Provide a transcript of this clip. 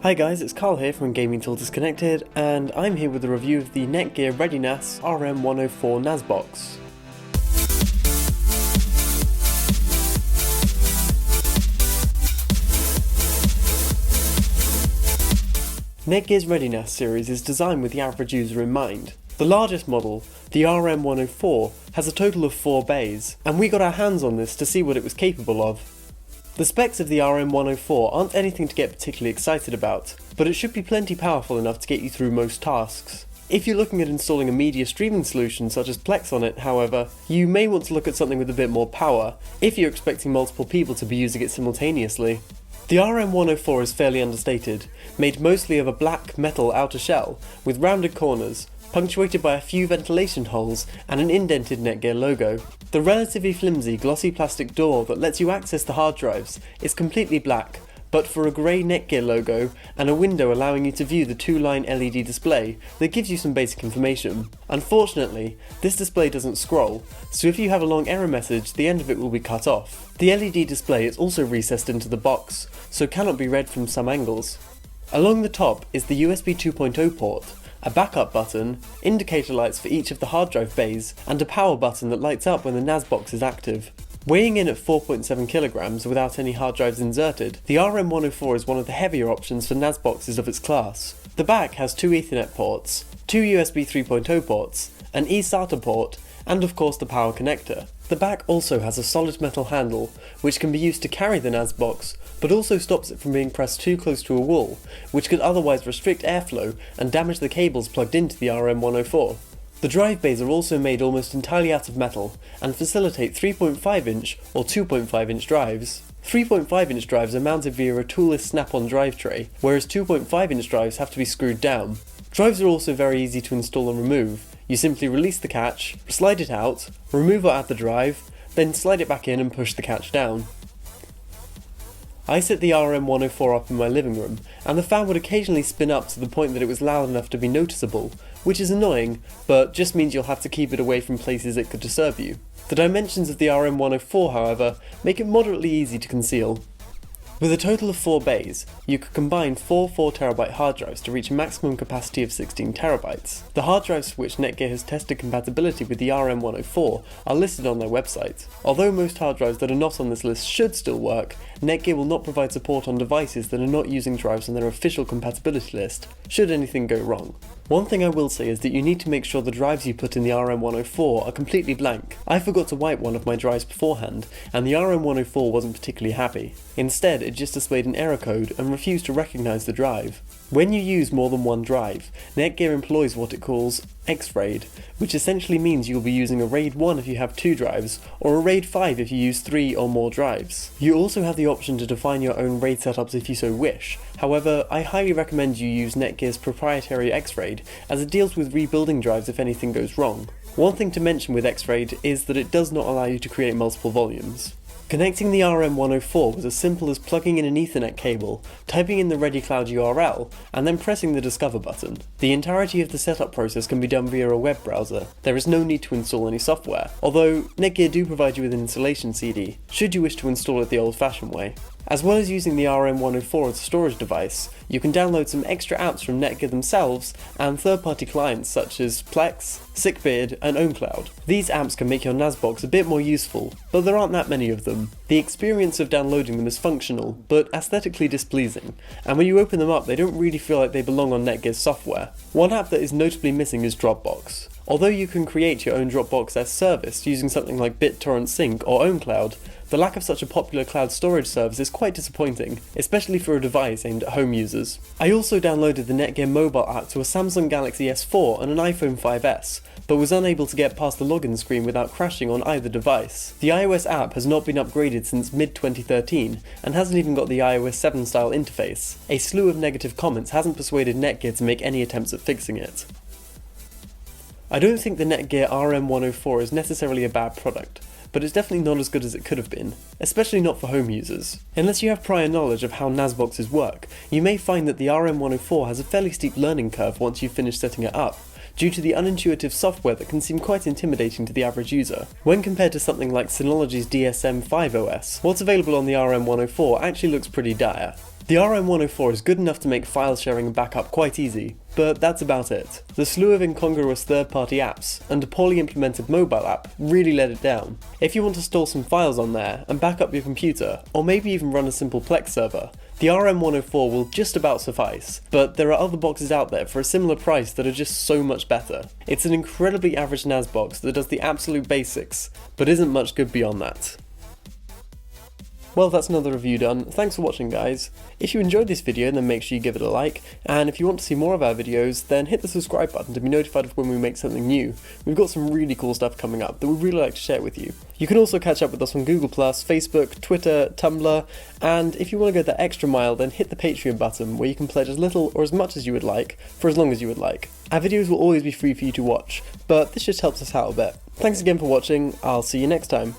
Hi guys, it's Carl here from Gaming Tool Disconnected, and I'm here with a review of the Netgear ReadyNAS RN104 NAS box. Netgear's ReadyNAS series is designed with the average user in mind. The largest model, the RN104, has a total of 4 bays, and we got our hands on this to see what it was capable of. The specs of the RN104 aren't anything to get particularly excited about, but it should be plenty powerful enough to get you through most tasks. If you're looking at installing a media streaming solution such as Plex on it, however, you may want to look at something with a bit more power, if you're expecting multiple people to be using it simultaneously. The RN104 is fairly understated, made mostly of a black metal outer shell, with rounded corners, punctuated by a few ventilation holes and an indented Netgear logo. The relatively flimsy glossy plastic door that lets you access the hard drives is completely black, but for a grey Netgear logo and a window allowing you to view the 2-line LED display that gives you some basic information. Unfortunately, this display doesn't scroll, so if you have a long error message, the end of it will be cut off. The LED display is also recessed into the box, so cannot be read from some angles. Along the top is the USB 2.0 port, a backup button, indicator lights for each of the hard drive bays, and a power button that lights up when the NAS box is active. Weighing in at 4.7 kilograms without any hard drives inserted, the RN104 is one of the heavier options for NAS boxes of its class. The back has 2 Ethernet ports, 2 USB 3.0 ports, an eSATA port, and of course the power connector. The back also has a solid metal handle, which can be used to carry the NAS box, but also stops it from being pressed too close to a wall, which could otherwise restrict airflow and damage the cables plugged into the RN104. The drive bays are also made almost entirely out of metal, and facilitate 3.5 inch or 2.5 inch drives. 3.5 inch drives are mounted via a toolless snap-on drive tray, whereas 2.5 inch drives have to be screwed down. Drives are also very easy to install and remove. You simply release the catch, slide it out, remove or add the drive, then slide it back in and push the catch down. I set the RN104 up in my living room, and the fan would occasionally spin up to the point that it was loud enough to be noticeable, which is annoying, but just means you'll have to keep it away from places it could disturb you. The dimensions of the RN104, however, make it moderately easy to conceal. With a total of 4 bays, you could combine 4 4TB hard drives to reach a maximum capacity of 16TB. The hard drives for which Netgear has tested compatibility with the RN104 are listed on their website. Although most hard drives that are not on this list should still work, Netgear will not provide support on devices that are not using drives on their official compatibility list, should anything go wrong. One thing I will say is that you need to make sure the drives you put in the RN104 are completely blank. I forgot to wipe one of my drives beforehand, and the RN104 wasn't particularly happy. Instead, it just displayed an error code and refused to recognise the drive. When you use more than one drive, Netgear employs what it calls X-RAID, which essentially means you'll be using a RAID 1 if you have 2 drives, or a RAID 5 if you use 3 or more drives. You also have the option to define your own RAID setups if you so wish. However, I highly recommend you use Netgear's proprietary X-RAID, as it deals with rebuilding drives if anything goes wrong. One thing to mention with X-RAID is that it does not allow you to create multiple volumes. Connecting the RN104 was as simple as plugging in an Ethernet cable, typing in the ReadyCloud URL, and then pressing the Discover button. The entirety of the setup process can be done via a web browser. There is no need to install any software, although Netgear do provide you with an installation CD, should you wish to install it the old-fashioned way. As well as using the RN104 as a storage device, you can download some extra apps from Netgear themselves and third-party clients such as Plex, Sickbeard, and OwnCloud. These apps can make your NAS box a bit more useful, but there aren't that many of them. The experience of downloading them is functional, but aesthetically displeasing, and when you open them up they don't really feel like they belong on Netgear's software. One app that is notably missing is Dropbox. Although you can create your own Dropbox as service using something like BitTorrent Sync or OwnCloud, the lack of such a popular cloud storage service is quite disappointing, especially for a device aimed at home users. I also downloaded the Netgear mobile app to a Samsung Galaxy S4 and an iPhone 5S, but was unable to get past the login screen without crashing on either device. The iOS app has not been upgraded since mid-2013 and hasn't even got the iOS 7 style interface. A slew of negative comments hasn't persuaded Netgear to make any attempts at fixing it. I don't think the Netgear RN104 is necessarily a bad product, but it's definitely not as good as it could have been, especially not for home users. Unless you have prior knowledge of how NAS boxes work, you may find that the RN104 has a fairly steep learning curve once you've finished setting it up, due to the unintuitive software that can seem quite intimidating to the average user. When compared to something like Synology's DSM-5 OS, what's available on the RN104 actually looks pretty dire. The RN104 is good enough to make file sharing and backup quite easy, but that's about it. The slew of incongruous third-party apps, and a poorly implemented mobile app, really let it down. If you want to store some files on there, and back up your computer, or maybe even run a simple Plex server, the RN104 will just about suffice, but there are other boxes out there for a similar price that are just so much better. It's an incredibly average NAS box that does the absolute basics, but isn't much good beyond that. Well, that's another review done. Thanks for watching, guys. If you enjoyed this video, then make sure you give it a like, and if you want to see more of our videos, then hit the subscribe button to be notified of when we make something new. We've got some really cool stuff coming up that we'd really like to share with you. You can also catch up with us on Google+, Facebook, Twitter, Tumblr, and if you want to go the extra mile, then hit the Patreon button, where you can pledge as little or as much as you would like, for as long as you would like. Our videos will always be free for you to watch, but this just helps us out a bit. Thanks again for watching, I'll see you next time.